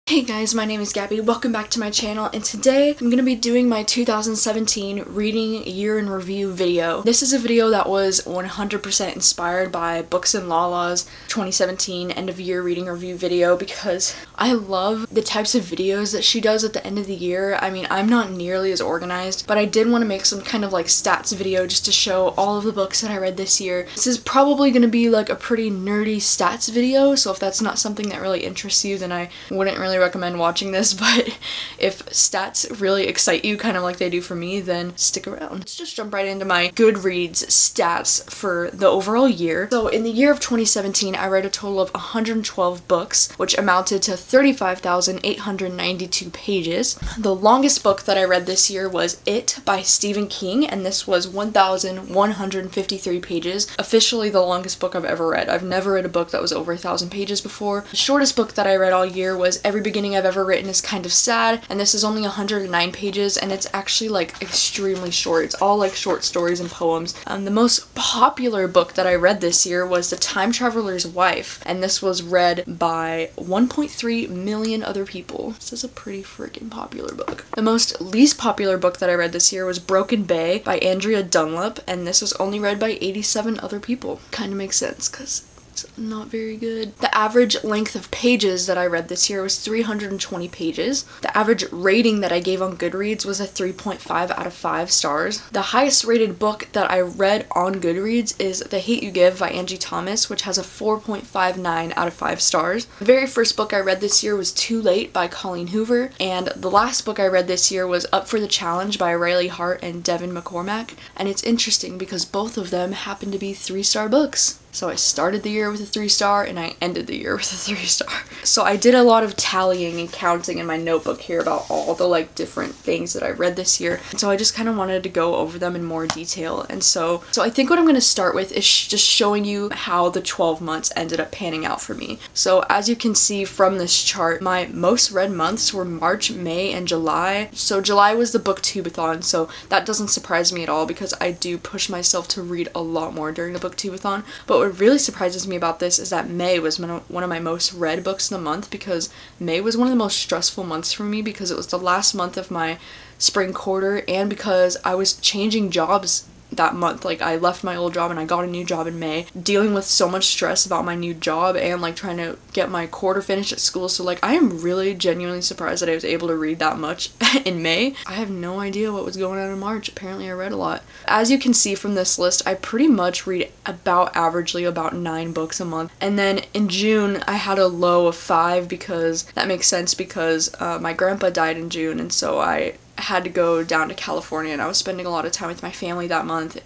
Hey guys, my name is Gabby. Welcome back to my channel, and today I'm going to be doing my 2017 reading year in review video. This is a video that was 100% inspired by Books and Lala's 2017 end of year reading review video because I love the types of videos that she does at the end of the year. I mean, I'm not nearly as organized, but I did want to make some kind of like stats video just to show all of the books that I read this year. This is probably going to be like a pretty nerdy stats video, so if that's not something that really interests you, then I wouldn't really recommend watching this, but if stats really excite you kind of like they do for me, then stick around. Let's just jump right into my Goodreads stats for the overall year. So in the year of 2017, I read a total of 112 books, which amounted to 35,892 pages. The longest book that I read this year was It by Stephen King, and this was 1,153 pages. Officially the longest book I've ever read. I've never read a book that was over 1,000 pages before. The shortest book that I read all year was Every Beginning I've Ever Written Is Kind of Sad, and this is only 109 pages, and it's actually like extremely short. It's all like short stories and poems. The most popular book that I read this year was The Time Traveler's Wife, and this was read by 1.3 million other people. This is a pretty freaking popular book. The most least popular book that I read this year was Broken Bay by Andrea Dunlop, and this was only read by 87 other people. Kind of makes sense because it's not very good. The average length of pages that I read this year was 320 pages. The average rating that I gave on Goodreads was a 3.5 out of 5 stars. The highest rated book that I read on Goodreads is The Hate You Give by Angie Thomas, which has a 4.59 out of 5 stars. The very first book I read this year was Too Late by Colleen Hoover, and the last book I read this year was Up for the Challenge by Riley Hart and Devin McCormack, and it's interesting because both of them happen to be 3-star books. So I started the year with a 3-star and I ended the year with a 3-star. So I did a lot of tallying and counting in my notebook here about all the like different things that I read this year. And so I just kind of wanted to go over them in more detail. And so I think what I'm going to start with is just showing you how the 12 months ended up panning out for me. So as you can see from this chart, my most read months were March, May, and July. So July was the booktubeathon, so that doesn't surprise me at all because I do push myself to read a lot more during the booktubeathon. But what really surprises me about this is that May was one of my most read books in the month, because May was one of the most stressful months for me because it was the last month of my spring quarter and because I was changing jobs that month. Like, I left my old job and I got a new job in May, dealing with so much stress about my new job and like trying to get my quarter finished at school. So like, I am really genuinely surprised that I was able to read that much in May. I have no idea what was going on in March. Apparently I read a lot. As you can see from this list, I pretty much read averagely about 9 books a month. And then in June I had a low of 5 because that makes sense because my grandpa died in June, and so I had to go down to California and I was spending a lot of time with my family that month,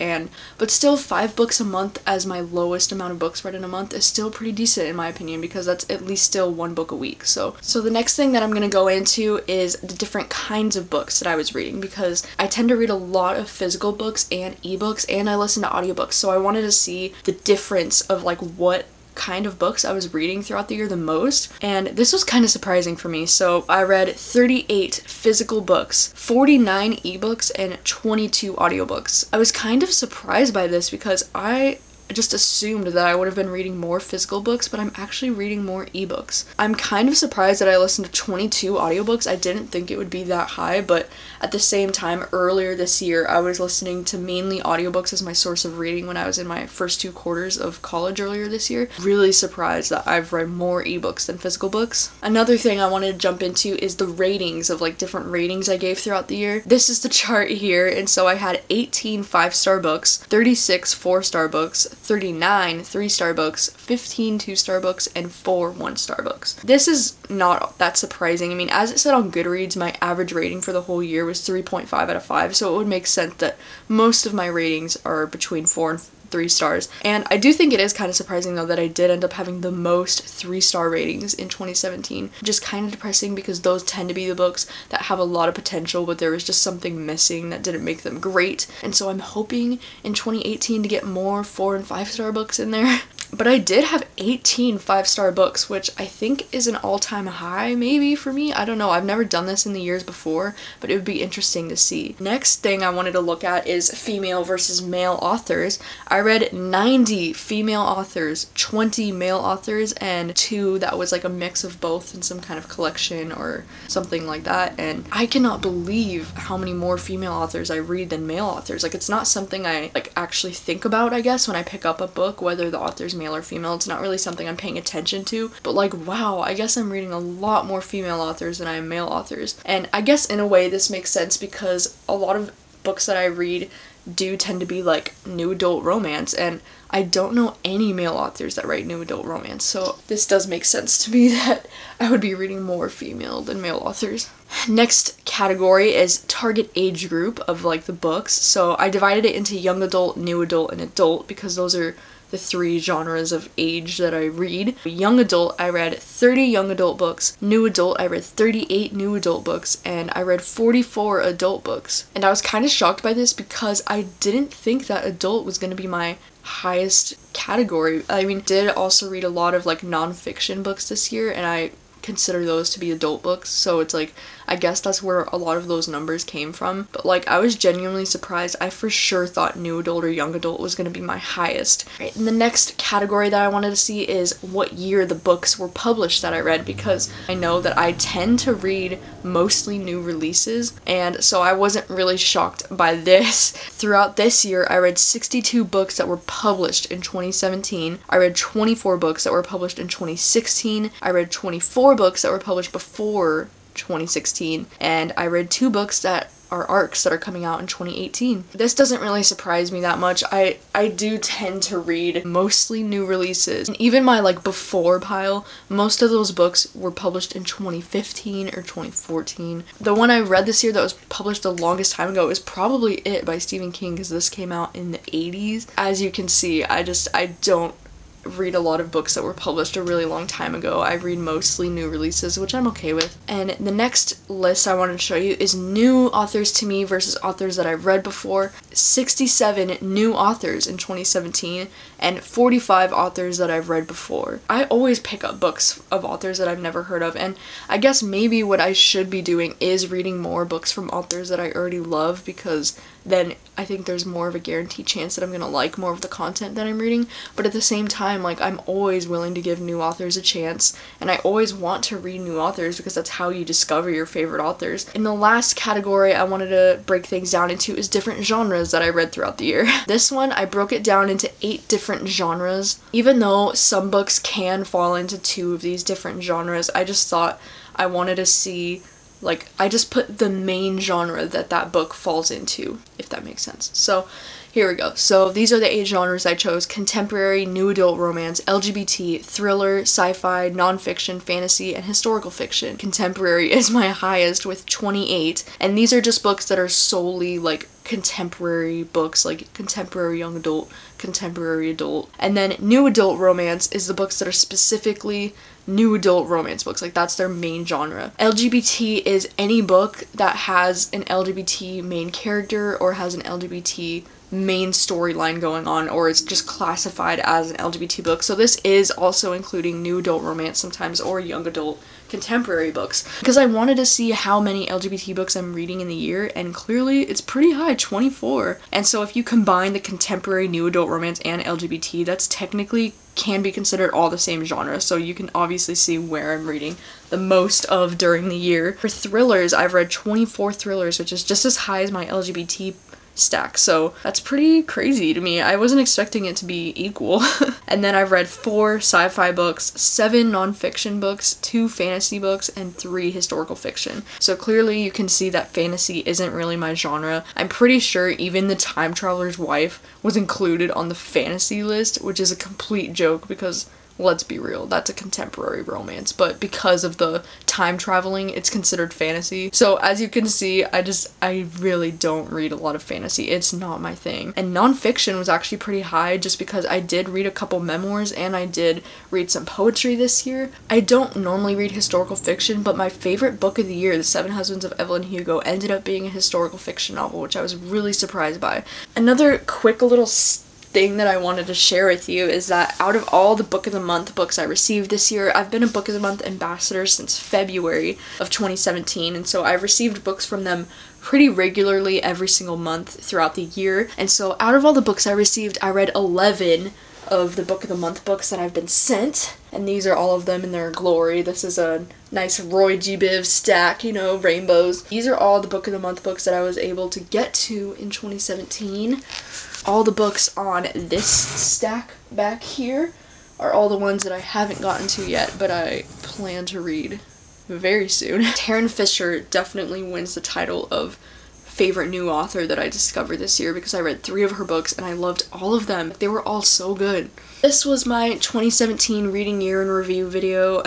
but still 5 books a month as my lowest amount of books read in a month is still pretty decent in my opinion, because that's at least still 1 book a week. So the next thing that I'm going to go into is the different kinds of books that I was reading, because I tend to read a lot of physical books and ebooks, and I listen to audiobooks, so I wanted to see the difference of like what kind of books I was reading throughout the year the most, and this was kind of surprising for me. So I read 38 physical books, 49 ebooks, and 22 audiobooks. I was kind of surprised by this because I just assumed that I would have been reading more physical books, but I'm actually reading more ebooks. I'm kind of surprised that I listened to 22 audiobooks. I didn't think it would be that high, but at the same time, earlier this year, I was listening to mainly audiobooks as my source of reading when I was in my first 2 quarters of college earlier this year. Really surprised that I've read more ebooks than physical books. Another thing I wanted to jump into is the ratings of like different ratings I gave throughout the year. This is the chart here, and so I had 18 5-star books, 36 4-star books, 39 3-star books, 15 2-star books, and 4 1-star books. This is not that surprising. I mean, as it said on Goodreads, my average rating for the whole year was 3.5 out of 5, so it would make sense that most of my ratings are between 4 and 3 stars. And I do think it is kind of surprising though that I did end up having the most 3-star ratings in 2017. Just kind of depressing because those tend to be the books that have a lot of potential, but there was just something missing that didn't make them great. And so I'm hoping in 2018 to get more 4 and 5-star books in there. But I did have 18 5-star books, which I think is an all-time high maybe for me. I don't know. I've never done this in the years before, but it would be interesting to see. Next thing I wanted to look at is female versus male authors. I read 90 female authors, 20 male authors, and 2 that was like a mix of both in some kind of collection or something like that. And I cannot believe how many more female authors I read than male authors. Like, it's not something I like actually think about, I guess, when I pick up a book, whether the author's male or female. It's not really something I'm paying attention to, but like, wow, I guess I'm reading a lot more female authors than I am male authors. And I guess in a way this makes sense because a lot of books that I read do tend to be like new adult romance, and I don't know any male authors that write new adult romance, so this does make sense to me that I would be reading more female than male authors. Next category is target age group of like the books. So I divided it into young adult, new adult, and adult because those are the 3 genres of age that I read. Young adult, I read 30 young adult books. New adult, I read 38 new adult books, and I read 44 adult books. And I was kind of shocked by this because I didn't think that adult was going to be my highest category. I mean, did also read a lot of like nonfiction books this year, and I consider those to be adult books, so it's like, I guess that's where a lot of those numbers came from. But like, I was genuinely surprised. I for sure thought new adult or young adult was going to be my highest. Right, and the next category that I wanted to see is what year the books were published that I read, because I know that I tend to read mostly new releases, and so I wasn't really shocked by this. Throughout this year, I read 62 books that were published in 2017. I read 24 books that were published in 2016. I read 24 books that were published before 2016, and I read 2 books that are arcs that are coming out in 2018. This doesn't really surprise me that much. I do tend to read mostly new releases, and even my like before pile, most of those books were published in 2015 or 2014. The one I read this year that was published the longest time ago is probably It by Stephen King, because this came out in the 80s. As you can see, I don't read a lot of books that were published a really long time ago. I read mostly new releases, which I'm okay with. And the next list I wanted to show you is new authors to me versus authors that I've read before. 67 new authors in 2017 and 45 authors that I've read before. I always pick up books of authors that I've never heard of, and I guess maybe what I should be doing is reading more books from authors that I already love, because then I think there's more of a guaranteed chance that I'm gonna like more of the content that I'm reading. But at the same time, like, I'm always willing to give new authors a chance, and I always want to read new authors because that's how you discover your favorite authors. In the last category I wanted to break things down into is different genres that I read throughout the year. This one, I broke it down into 8 different genres. Even though some books can fall into 2 of these different genres, I just thought I wanted to see, like, I just put the main genre that book falls into, if that makes sense. So here we go. So these are the 8 genres I chose: contemporary, new adult romance, LGBT, thriller, sci-fi, nonfiction, fantasy, and historical fiction. Contemporary is my highest with 28, and these are just books that are solely like contemporary books, like contemporary young adult, contemporary adult. And then new adult romance is the books that are specifically new adult romance books, like that's their main genre. LGBT is any book that has an LGBT main character or has an LGBT main storyline going on, or it's just classified as an LGBT book. So this is also including new adult romance sometimes, or young adult contemporary books, because I wanted to see how many LGBT books I'm reading in the year, and clearly it's pretty high, 24. And so if you combine the contemporary, new adult romance, and LGBT, that's technically can be considered all the same genre, so you can obviously see where I'm reading the most of during the year. For thrillers, I've read 24 thrillers, which is just as high as my LGBT stack, so that's pretty crazy to me. I wasn't expecting it to be equal. And then I've read 4 sci-fi books, 7 nonfiction books, 2 fantasy books, and 3 historical fiction. So clearly you can see that fantasy isn't really my genre. I'm pretty sure even The Time Traveler's Wife was included on the fantasy list, which is a complete joke because, let's be real, that's a contemporary romance, but because of the time traveling, it's considered fantasy. So as you can see, I really don't read a lot of fantasy. It's not my thing. And nonfiction was actually pretty high, just because I did read a couple memoirs and I did read some poetry this year. I don't normally read historical fiction, but my favorite book of the year, The 7 Husbands of Evelyn Hugo, ended up being a historical fiction novel, which I was really surprised by. Another quick little thing that I wanted to share with you is that out of all the Book of the Month books I received this year, I've been a Book of the Month ambassador since February of 2017, and so I've received books from them pretty regularly every single month throughout the year. And so out of all the books I received, I read 11 of the Book of the Month books that I've been sent, and these are all of them in their glory. This is a nice Roy G. Biv stack, you know, rainbows. These are all the Book of the Month books that I was able to get to in 2017. All the books on this stack back here are all the ones that I haven't gotten to yet, but I plan to read very soon. Tarryn Fisher definitely wins the title of favorite new author that I discovered this year because I read 3 of her books and I loved all of them. They were all so good. This was my 2017 reading year in review video.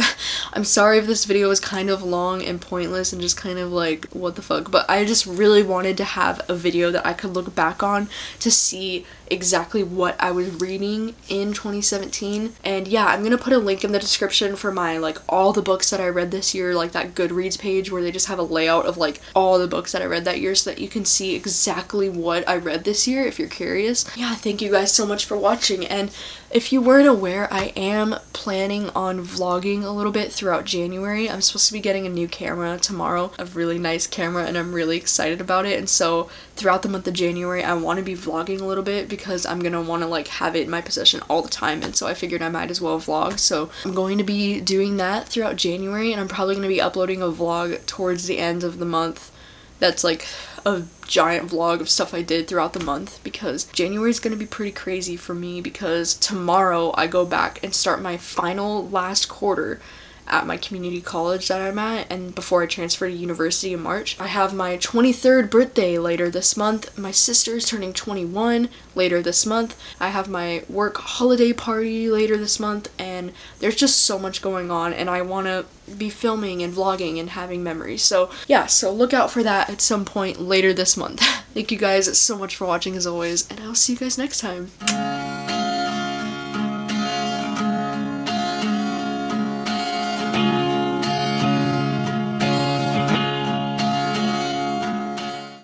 I'm sorry if this video was kind of long and pointless and just kind of like, what the fuck, but I just really wanted to have a video that I could look back on to see exactly what I was reading in 2017. And yeah, I'm gonna put a link in the description for my like all the books that I read this year, like that Goodreads page where they just have a layout of like all the books that I read that year so that you can see exactly what I read this year if you're curious. Yeah, thank you guys so much for watching, and if you weren't aware, I am planning on vlogging a little bit throughout January. I'm supposed to be getting a new camera tomorrow, a really nice camera, and I'm really excited about it. And so throughout the month of January, I want to be vlogging a little bit because I'm gonna want to like have it in my possession all the time, and so I figured I might as well vlog. So I'm going to be doing that throughout January, and I'm probably going to be uploading a vlog towards the end of the month that's like a giant vlog of stuff I did throughout the month, because January is going to be pretty crazy for me because tomorrow I go back and start my final last quarter at my community college that I'm at, and before I transfer to university in March. I have my 23rd birthday later this month. My sister's turning 21 later this month. I have my work holiday party later this month, and there's just so much going on, and I want to be filming and vlogging and having memories. So yeah, so look out for that at some point later this month. Thank you guys so much for watching as always, and I'll see you guys next time.